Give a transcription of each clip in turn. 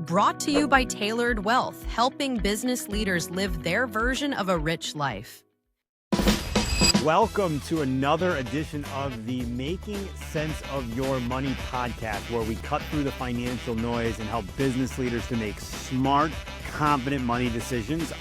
Brought to you by Tailored Wealth, helping business leaders live their version of a rich life. Welcome to another edition of the Making Sense of Your Money podcast, where we cut through the financial noise and help business leaders to make smart, confident money decisions.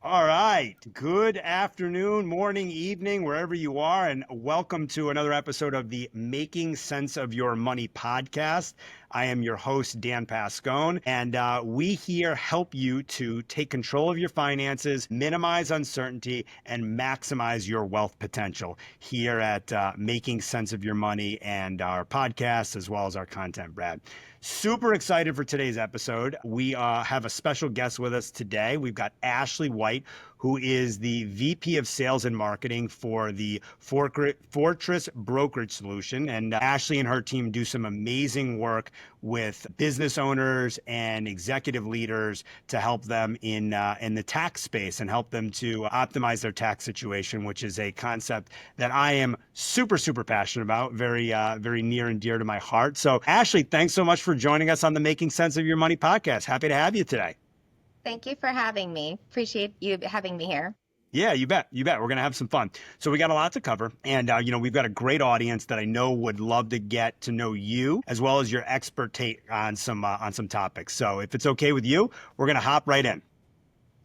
All right. Good afternoon, morning, evening, wherever you are, and welcome to another episode of the Making Sense of Your Money podcast. I am your host, Dan Pascone, and we here help you to take control of your finances, minimize uncertainty, and maximize your wealth potential here at Making Sense of Your Money and our podcast, as well as our content, Brad. Super excited for today's episode. We have a special guest with us today. We've got Ashleigh White, who is the VP of Sales and Marketing for the Fortress Brokerage Solutions. And Ashleigh and her team do some amazing work with business owners and executive leaders to help them in the tax space and help them to optimize their tax situation, which is a concept that I am super passionate about, very near and dear to my heart. So Ashleigh, thanks so much for joining us on the Making Sense of Your Money podcast. Happy to have you today. Thank you for having me. Appreciate you having me here. Yeah, you bet. We're going to have some fun. So we got a lot to cover, and we've got a great audience that I know would love to get to know you as well as your expert take on some topics. So if it's okay with you, we're going to hop right in.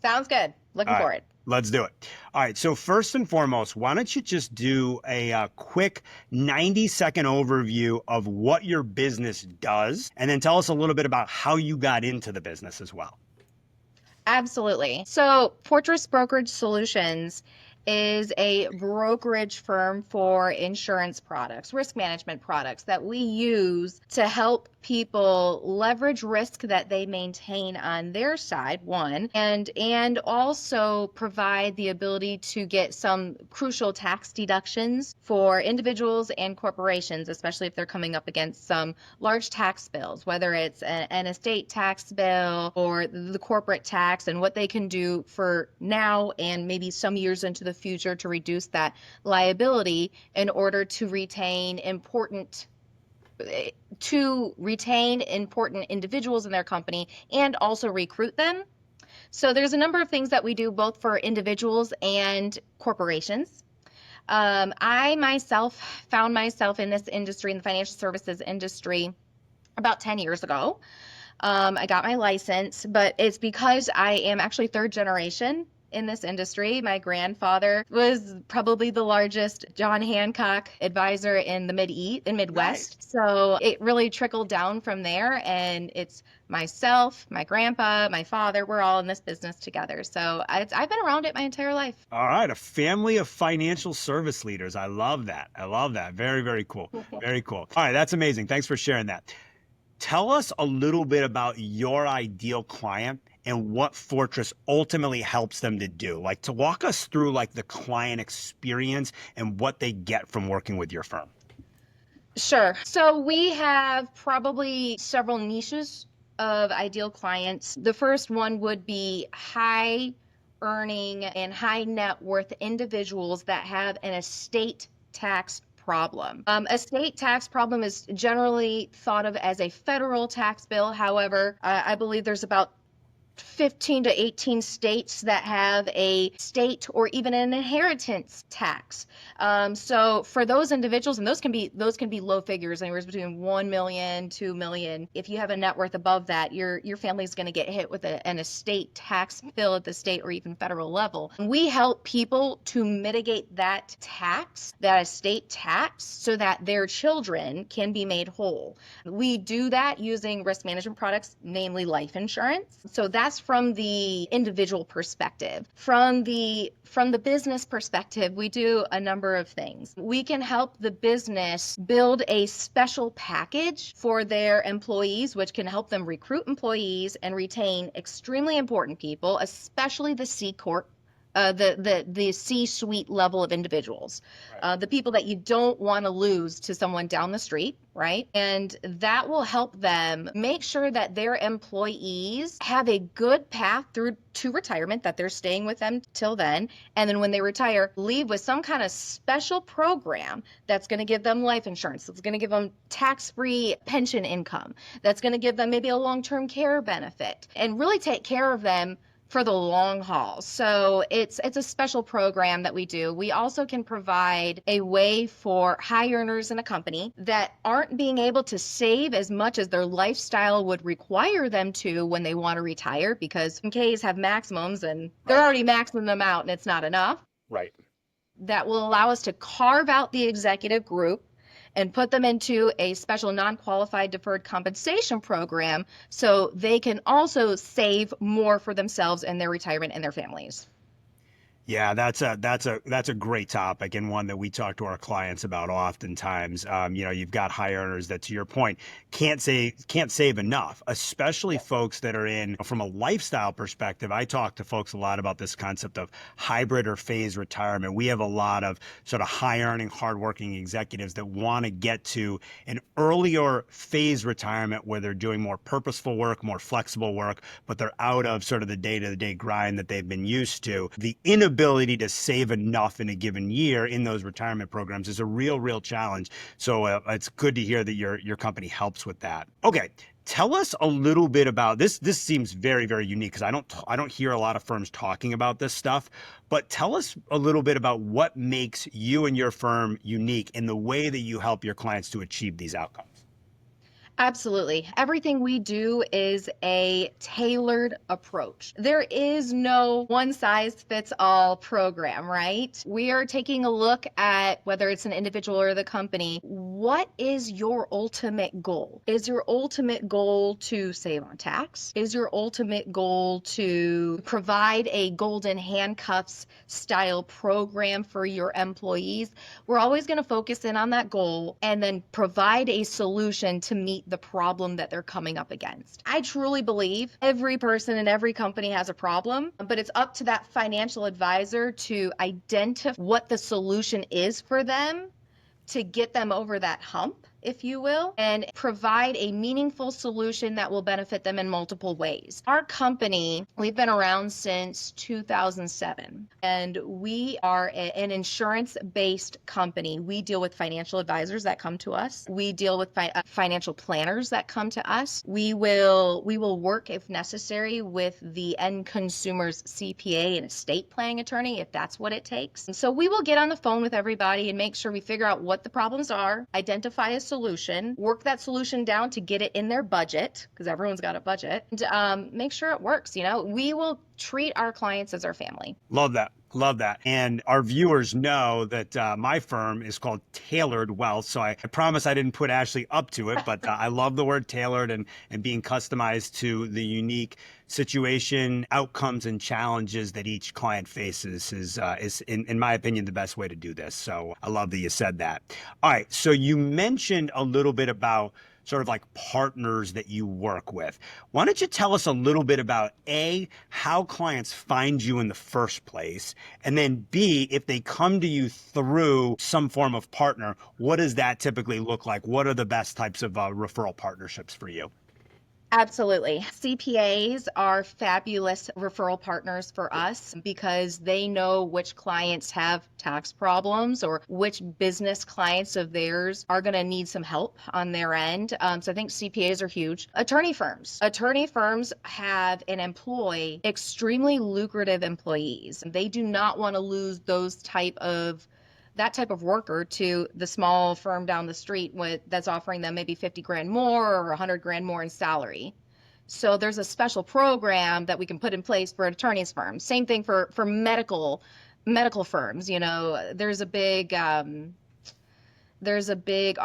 Sounds good. Looking forward. Let's do it. All right. So first and foremost, why don't you just do a quick 90-second overview of what your business does, and then tell us a little bit about how you got into the business as well. Absolutely. So Fortress Brokerage Solutions is a brokerage firm for insurance products, risk management products that we use to help people leverage risk that they maintain on their side, one, and also provide the ability to get some crucial tax deductions for individuals and corporations, especially if they're coming up against some large tax bills, whether it's an estate tax bill or the corporate tax, and what they can do for now and maybe some years into the future to reduce that liability in order to retain important individuals in their company and also recruit them. So there's a number of things that we do both for individuals and corporations. I myself found myself in this industry, in the financial services industry, about 10 years ago. I got my license, but it's because I am actually third generation in this industry. My grandfather was probably the largest John Hancock advisor in the Midwest. Nice. So it really trickled down from there, and it's myself, my grandpa, my father, we're all in this business together. So I've been around it my entire life. All right. A family of financial service leaders. I love that. Very cool. Very cool. All right. That's amazing. Thanks for sharing that. Tell us a little bit about your ideal client and what Fortress ultimately helps them to do. Like, to walk us through like the client experience and what they get from working with your firm. Sure. So we have probably several niches of ideal clients. The first one would be high earning and high net worth individuals that have an estate tax problem. Estate tax problem is generally thought of as a federal tax bill. However, I believe there's about 15 to 18 states that have a state or even an inheritance tax. So for those individuals, and those can be low figures, anywhere between 1 million, 2 million. If you have a net worth above that, your family is going to get hit with an estate tax bill at the state or even federal level. We help people to mitigate that estate tax, so that their children can be made whole. We do that using risk management products, namely life insurance. So that's from the individual perspective. From the business perspective, we do a number of things. We can help the business build a special package for their employees, which can help them recruit employees and retain extremely important people, especially the C Corp the C-suite level of individuals, the people that you don't want to lose to someone down the street, right? And that will help them make sure that their employees have a good path through to retirement, that they're staying with them till then. And then when they retire, leave with some kind of special program that's going to give them life insurance, that's going to give them tax-free pension income, that's going to give them maybe a long-term care benefit, and really take care of them for the long haul. So it's a special program that we do. We also can provide a way for high earners in a company that aren't being able to save as much as their lifestyle would require them to when they want to retire, because Ks have maximums and they're already maxing them out and it's not enough. Right. That will allow us to carve out the executive group and put them into a special non-qualified deferred compensation program so they can also save more for themselves and their retirement and their families. Yeah, that's a great topic, and one that we talk to our clients about oftentimes. You've got high earners that, to your point, can't save enough, especially folks that are in, from a lifestyle perspective. I talk to folks a lot about this concept of hybrid or phased retirement. We have a lot of sort of high earning, hardworking executives that want to get to an earlier phase retirement where they're doing more purposeful work, more flexible work, but they're out of sort of the day-to-day grind that they've been used to. The inability to save enough in a given year in those retirement programs is a real challenge. So it's good to hear that your company helps with that. Okay. Tell us a little bit about this. This seems very unique because I don't hear a lot of firms talking about this stuff, but tell us a little bit about what makes you and your firm unique in the way that you help your clients to achieve these outcomes. Absolutely. Everything we do is a tailored approach. There is no one size fits all program, right? We are taking a look at whether it's an individual or the company. What is your ultimate goal? Is your ultimate goal to save on tax? Is your ultimate goal to provide a golden handcuffs style program for your employees? We're always going to focus in on that goal and then provide a solution to meet the problem that they're coming up against. I truly believe every person in every company has a problem, but it's up to that financial advisor to identify what the solution is for them to get them over that hump, if you will, and provide a meaningful solution that will benefit them in multiple ways. Our company, we've been around since 2007, and we are an insurance-based company. We deal with financial advisors that come to us. We deal with financial planners that come to us. We will work, if necessary, with the end consumer's CPA and estate planning attorney, if that's what it takes. And so we will get on the phone with everybody and make sure we figure out what the problems are, identify a solution, work that solution down to get it in their budget, because everyone's got a budget, and make sure it works. We will treat our clients as our family. Love that. Love that. And our viewers know that my firm is called Tailored Wealth. So I promise I didn't put Ashleigh up to it, but I love the word tailored and being customized to the unique situation, outcomes, and challenges that each client faces is in my opinion, the best way to do this. So I love that you said that. All right. So you mentioned a little bit about sort of like partners that you work with. Why don't you tell us a little bit about A, how clients find you in the first place, and then B, if they come to you through some form of partner, what does that typically look like? What are the best types of referral partnerships for you? Absolutely. CPAs are fabulous referral partners for us because they know which clients have tax problems or which business clients of theirs are going to need some help on their end. So I think CPAs are huge. Attorney firms. Attorney firms have and employ extremely lucrative employees. They do not want to lose that type of worker to the small firm down the street that's offering them maybe 50 grand more or 100 grand more in salary. So there's a special program that we can put in place for an attorney's firm. Same thing for medical firms. There's a big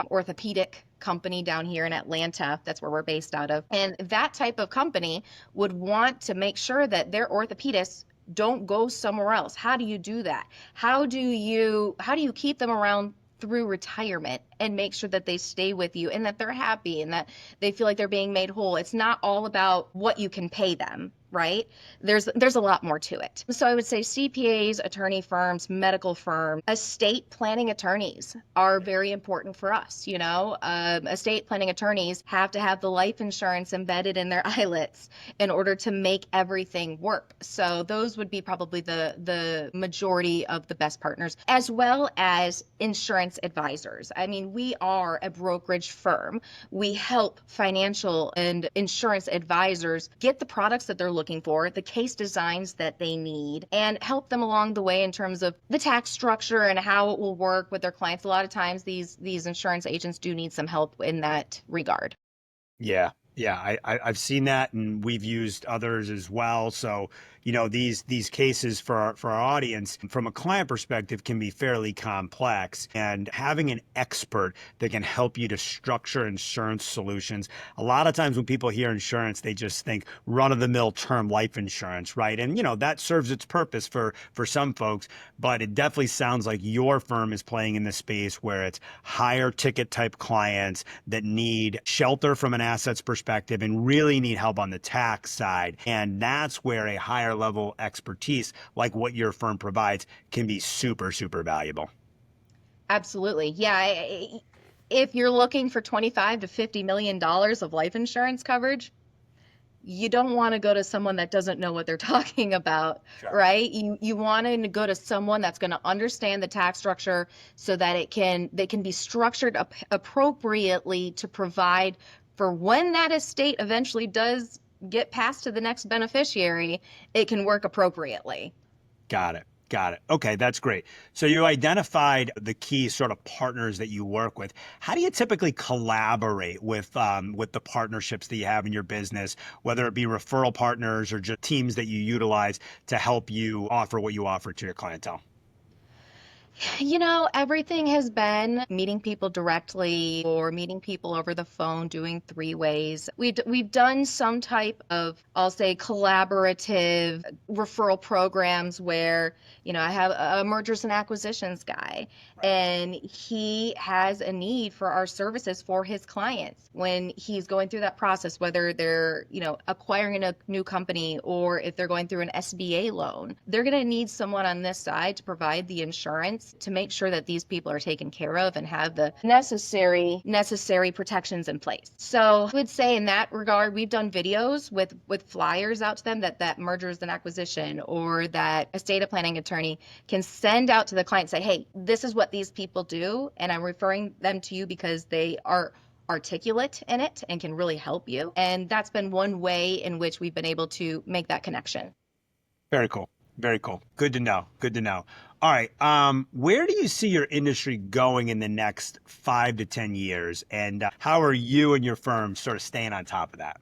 orthopedic company down here in Atlanta. That's where we're based out of. And that type of company would want to make sure that their orthopedists don't go somewhere else. How do you do that? How do you keep them around through retirement and make sure that they stay with you and that they're happy and that they feel like they're being made whole? It's not all about what you can pay them. right? There's a lot more to it. So I would say CPAs, attorney firms, medical firms, estate planning attorneys are very important for us. Estate planning attorneys have to have the life insurance embedded in their eyelets in order to make everything work. So those would be probably the majority of the best partners, as well as insurance advisors. I mean, we are a brokerage firm. We help financial and insurance advisors get the products that they're looking for, the case designs that they need, and help them along the way in terms of the tax structure and how it will work with their clients. A lot of times these insurance agents do need some help in that regard. Yeah. Yeah, I've seen that, and we've used others as well. So, these cases for our audience, from a client perspective, can be fairly complex. And having an expert that can help you to structure insurance solutions. A lot of times when people hear insurance, they just think run-of-the-mill term life insurance, right? And that serves its purpose for some folks, but it definitely sounds like your firm is playing in the space where it's higher ticket type clients that need shelter from an assets perspective and really need help on the tax side. And that's where a higher level expertise like what your firm provides can be super, super valuable. Absolutely. Yeah. If you're looking for $25 to $50 million of life insurance coverage, you don't want to go to someone that doesn't know what they're talking about, Sure. right? You want to go to someone that's going to understand the tax structure so that they can be structured appropriately to provide for when that estate eventually does get passed to the next beneficiary, it can work appropriately. Got it. Got it. Okay, that's great. So you identified the key sort of partners that you work with. How do you typically collaborate with the partnerships that you have in your business, whether it be referral partners or just teams that you utilize to help you offer what you offer to your clientele? Everything has been meeting people directly or meeting people over the phone, doing three ways. We've done some type of, I'll say, collaborative referral programs where, I have a mergers and acquisitions guy, and he has a need for our services for his clients when he's going through that process, whether they're, acquiring a new company or if they're going through an SBA loan. They're going to need someone on this side to provide the insurance to make sure that these people are taken care of and have the necessary protections in place. So I would say in that regard, we've done videos with flyers out to them that mergers and acquisition or that estate planning attorney can send out to the client, say, hey, this is what these people do, and I'm referring them to you because they are articulate in it and can really help you. And that's been one way in which we've been able to make that connection. Very cool. Very cool. Good to know. Good to know. All right. Where do you see your industry going in the next 5 to 10 years? And how are you and your firm sort of staying on top of that?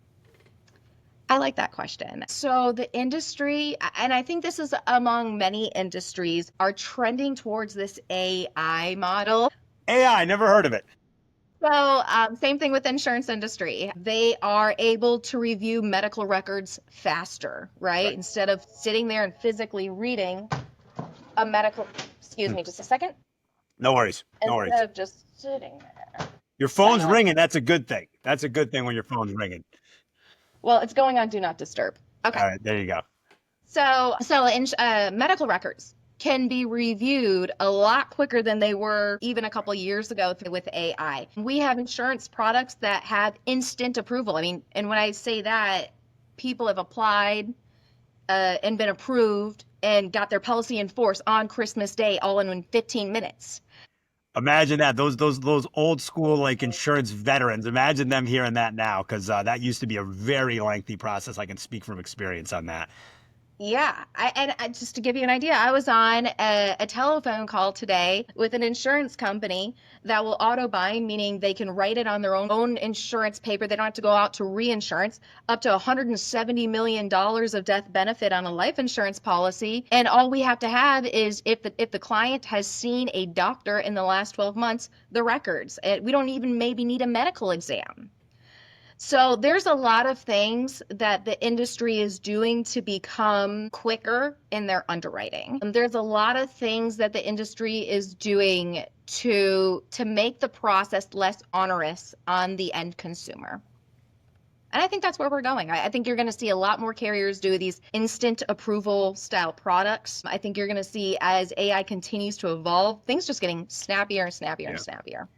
I like that question. So the industry, and I think this is among many industries, are trending towards this AI model. AI, never heard of it. So same thing with the insurance industry. They are able to review medical records faster, right? Instead of sitting there and physically reading a medical, excuse me, just a second. No worries. No worries. Instead of just sitting there. Your phone's ringing. That's a good thing. That's a good thing when your phone's ringing. Well, it's going on Do Not Disturb. Okay. All right. There you go. So in medical records can be reviewed a lot quicker than they were even a couple years ago with AI. We have insurance products that have instant approval. I mean, and when I say that, people have applied and been approved and got their policy in force on Christmas Day, all in 15 minutes. Imagine that. Those old school like insurance veterans. Imagine them hearing that now, because that used to be a very lengthy process. I can speak from experience on that. Yeah, just to give you an idea, I was on a telephone call today with an insurance company that will auto bind, meaning they can write it on their own insurance paper. They don't have to go out to reinsurance, up to $170 million of death benefit on a life insurance policy. And all we have to have is if the client has seen a doctor in the last 12 months, the records. We don't even maybe need a medical exam. So there's a lot of things that the industry is doing to become quicker in their underwriting. And there's a lot of things that the industry is doing to make the process less onerous on the end consumer. And I think that's where we're going. I think you're going to see a lot more carriers do these instant approval style products. I think you're going to see, as AI continues to evolve, things just getting snappier and snappier and Yeah. snappier.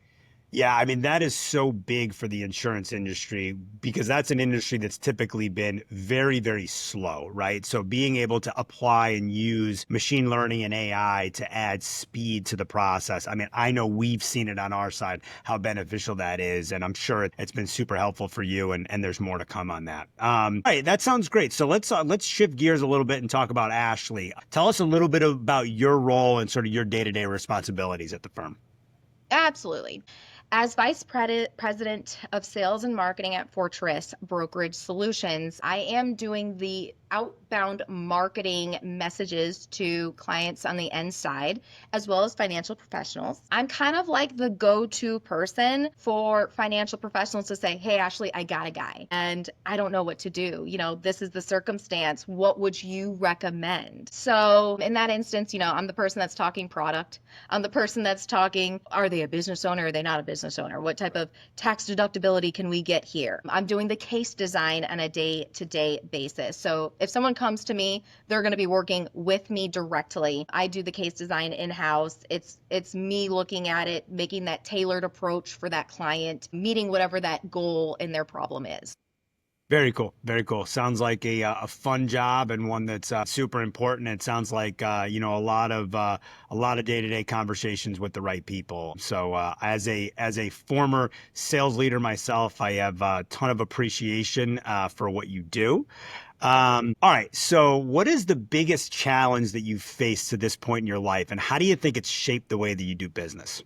Yeah, I mean, that is so big for the insurance industry because that's an industry that's typically been very, very slow, right? So being able to apply and use machine learning and AI to add speed to the process. I mean, I know we've seen it on our side, how beneficial that is. And I'm sure it's been super helpful for you, and there's more to come on that. All right, that sounds great. So let's shift gears a little bit and talk about Ashleigh. Tell us a little bit about your role and sort of your day-to-day responsibilities at the firm. Absolutely. As President of Sales and Marketing at Fortress Brokerage Solutions, I am doing the outbound marketing messages to clients on the end side, as well as financial professionals. I'm kind of like the go-to person for financial professionals to say, hey, Ashleigh, I got a guy and I don't know what to do. This is the circumstance. What would you recommend? So in that instance, I'm the person that's talking product. I'm the person that's talking, are they a business owner? Are they not a business owner? What type of tax deductibility can we get here? I'm doing the case design on a day-to-day basis. So if someone comes to me, they're going to be working with me directly. I do the case design in-house. It's me looking at it, making that tailored approach for that client, meeting whatever that goal in their problem is. Very cool. Very cool. Sounds like a fun job and one that's super important. It sounds like a lot of day-to-day conversations with the right people. So as a former sales leader myself, I have a ton of appreciation for what you do. All right. So what is the biggest challenge that you've faced to this point in your life, and how do you think it's shaped the way that you do business?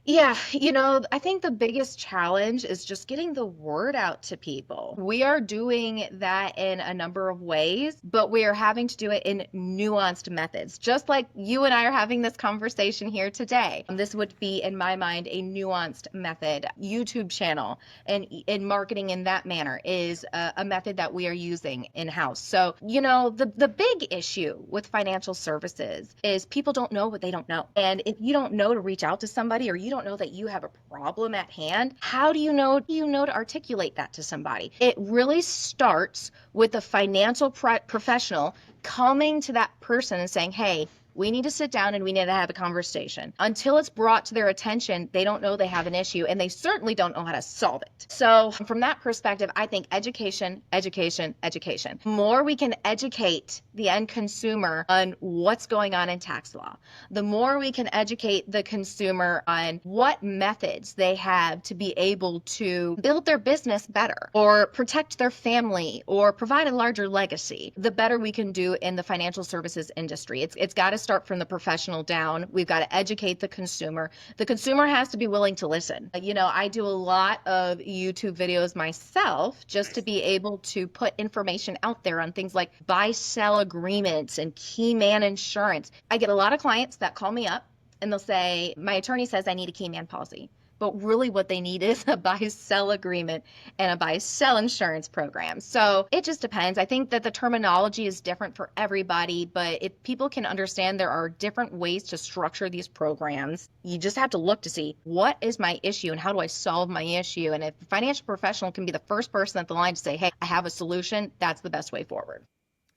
Yeah, I think the biggest challenge is just getting the word out to people. We are doing that in a number of ways, but we are having to do it in nuanced methods, just like you and I are having this conversation here today. This would be, in my mind, a nuanced method. YouTube channel and in marketing in that manner is a method that we are using in-house. So, the big issue with financial services is people don't know what they don't know. And if you don't know to reach out to somebody, or you don't know that you have a problem at hand, how do you know to articulate that to somebody? It really starts with a financial professional coming to that person and saying, hey, we need to sit down and we need to have a conversation. Until it's brought to their attention, they don't know they have an issue, and they certainly don't know how to solve it. So from that perspective, I think education, education, education. The more we can educate the end consumer on what's going on in tax law, the more we can educate the consumer on what methods they have to be able to build their business better, or protect their family, or provide a larger legacy, the better we can do in the financial services industry. It's got to start from the professional down. We've got to educate the consumer. The consumer has to be willing to listen. I do a lot of YouTube videos myself just to be able to put information out there on things like buy-sell agreements and key man insurance. I get a lot of clients that call me up and they'll say, my attorney says I need a key man policy. But really what they need is a buy-sell agreement and a buy-sell insurance program. So it just depends. I think that the terminology is different for everybody, but if people can understand there are different ways to structure these programs, you just have to look to see what is my issue and how do I solve my issue. And if a financial professional can be the first person at the line to say, hey, I have a solution, that's the best way forward.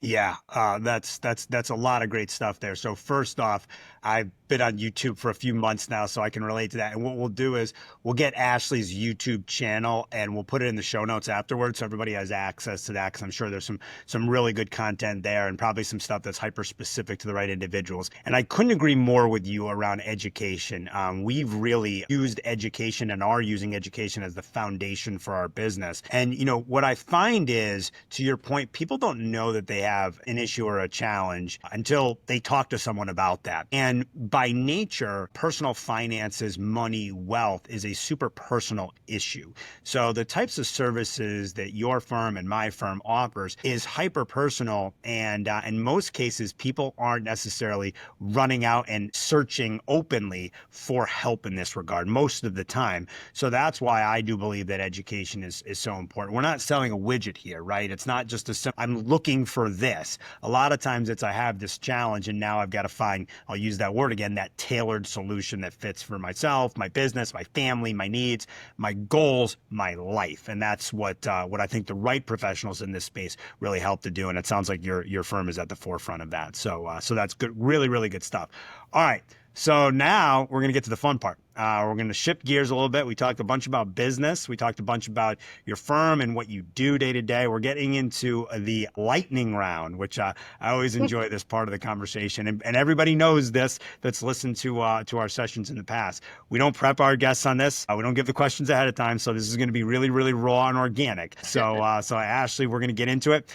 Yeah, that's a lot of great stuff there. So first off, I've been on YouTube for a few months now, so I can relate to that. And what we'll do is we'll get Ashleigh's YouTube channel and we'll put it in the show notes afterwards, so everybody has access to that. Because I'm sure there's some really good content there, and probably some stuff that's hyper specific to the right individuals. And I couldn't agree more with you around education. We've really used education and are using education as the foundation for our business. And what I find is, to your point, people don't know that they have an issue or a challenge until they talk to someone about that. And by nature, personal finances, money, wealth is a super personal issue. So the types of services that your firm and my firm offers is hyper personal. And in most cases, people aren't necessarily running out and searching openly for help in this regard most of the time. So that's why I do believe that education is so important. We're not selling a widget here, right? It's not just I'm looking for this. A lot of times it's I have this challenge and now I've got to find, I'll use that word again, that tailored solution that fits for myself, my business, my family, my needs, my goals, my life. And that's what I think the right professionals in this space really help to do. And it sounds like your firm is at the forefront of that. So that's good, really, really good stuff. All right. So now we're going to get to the fun part. We're going to shift gears a little bit. We talked a bunch about business. We talked a bunch about your firm and what you do day to day. We're getting into the lightning round, which I always enjoy this part of the conversation. And everybody knows this that's listened to our sessions in the past. We don't prep our guests on this. We don't give the questions ahead of time. So this is going to be really, really raw and organic. So Ashleigh, we're going to get into it.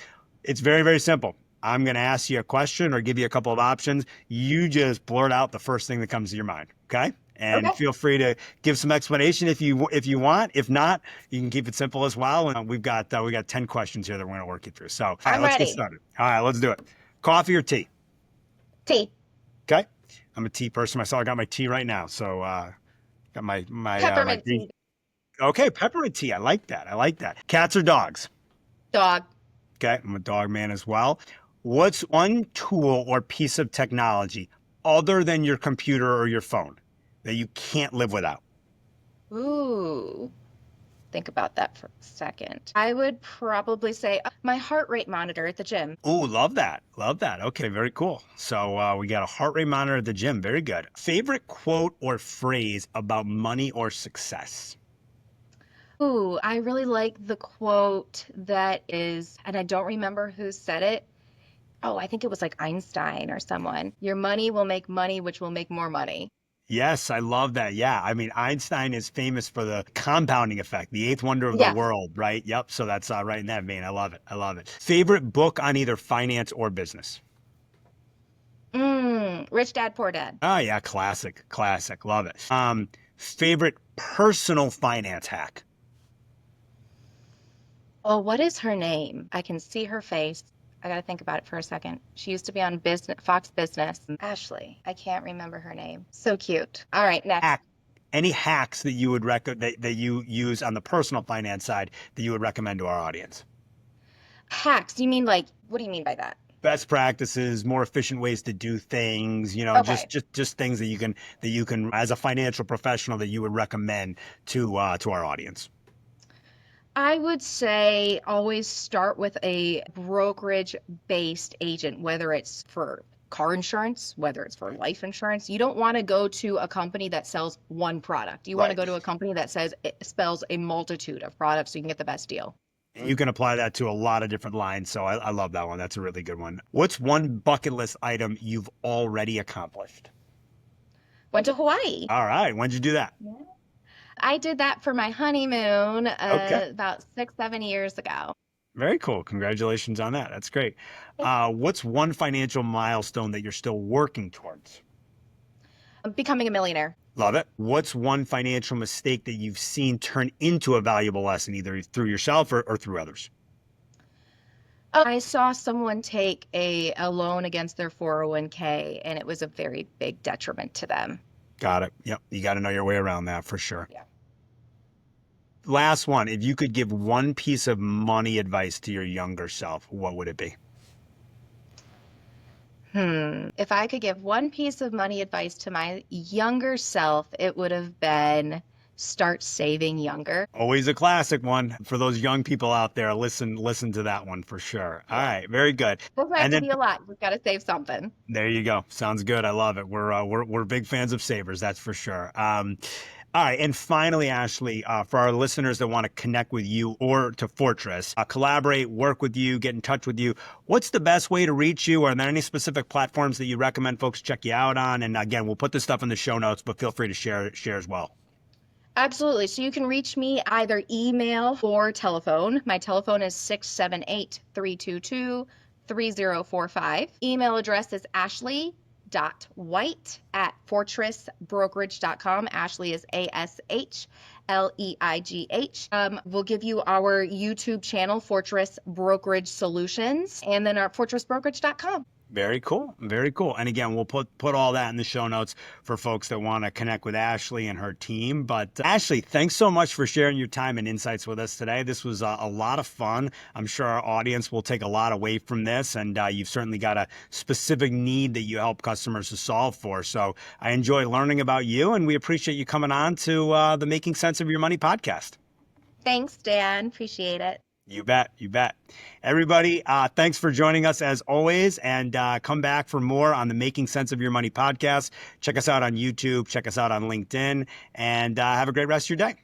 It's very, very simple. I'm going to ask you a question or give you a couple of options. You just blurt out the first thing that comes to your mind. Okay. And feel free to give some explanation if you want. If not, you can keep it simple as well. And we've got 10 questions here that we're going to work you through. So all right, let's get started. All right, let's do it. Coffee or tea? Tea. Okay. I'm a tea person myself. I got my tea right now. So got my Peppermint tea. Okay, peppermint tea. I like that. Cats or dogs? Dog. Okay, I'm a dog man as well. What's one tool or piece of technology other than your computer or your phone that you can't live without? Ooh. Think about that for a second. I would probably say my heart rate monitor at the gym. Ooh, love that. Okay, very cool. So we got a heart rate monitor at the gym. Very good. Favorite quote or phrase about money or success? Ooh, I really like the quote that is, and I don't remember who said it. Oh, I think it was like Einstein or someone. Your money will make money, which will make more money. Yes, I love that. Yeah. I mean, Einstein is famous for the compounding effect, the eighth wonder of the world, right? Yep. So that's right in that vein. I love it. Favorite book on either finance or business? Rich Dad, Poor Dad. Oh, yeah. Classic. Love it. Favorite personal finance hack? Oh, what is her name? I can see her face. I got to think about it for a second. She used to be on Fox Business. Ashleigh. I can't remember her name. So cute. All right, next. Any hacks that you would that you use on the personal finance side that you would recommend to our audience? Hacks? You mean like, what do you mean by that? Best practices, more efficient ways to do things, just things that you can as a financial professional that you would recommend to our audience. I would say always start with a brokerage-based agent, whether it's for car insurance, whether it's for life insurance. You don't want to go to a company that sells one product. You want to go to a company that sells a multitude of products so you can get the best deal. You can apply that to a lot of different lines. So I love that one. That's a really good one. What's one bucket list item you've already accomplished? Went to Hawaii. All right. When'd you do that? Yeah. I did that for my honeymoon about 6-7 years ago. Very cool. Congratulations on that. That's great. What's one financial milestone that you're still working towards? Becoming a millionaire. Love it. What's one financial mistake that you've seen turn into a valuable lesson, either through yourself or through others? I saw someone take a loan against their 401k, and it was a very big detriment to them. Got it. Yep. You got to know your way around that for sure. Yeah. Last one. If you could give one piece of money advice to your younger self, what would it be? If I could give one piece of money advice to my younger self, it would have been start saving younger. Always a classic one for those young people out there. Listen to that one for sure. All right. Very good. Doesn't have to be a lot. We've got to save something. There you go. Sounds good. I love it. We're big fans of savers. That's for sure. All right. And finally, Ashleigh, for our listeners that want to connect with you or to Fortress, collaborate, work with you, get in touch with you, what's the best way to reach you? Are there any specific platforms that you recommend folks check you out on? And again, we'll put this stuff in the show notes, but feel free to share as well. Absolutely. So you can reach me either email or telephone. My telephone is 678-322-3045. Email address is ashleigh.white@fortressbrokerage.com. Ashleigh is ASHLEIGH. We'll give you our YouTube channel, Fortress Brokerage Solutions, and then our fortressbrokerage.com. Very cool. Very cool. And again, we'll put all that in the show notes for folks that want to connect with Ashleigh and her team. But Ashleigh, thanks so much for sharing your time and insights with us today. This was a lot of fun. I'm sure our audience will take a lot away from this, and you've certainly got a specific need that you help customers to solve for. So I enjoy learning about you, and we appreciate you coming on to the Making Sense of Your Money podcast. Thanks, Dan. Appreciate it. You bet. You bet. Everybody, thanks for joining us as always, and come back for more on the Making Sense of Your Money podcast. Check us out on YouTube. Check us out on LinkedIn, and have a great rest of your day.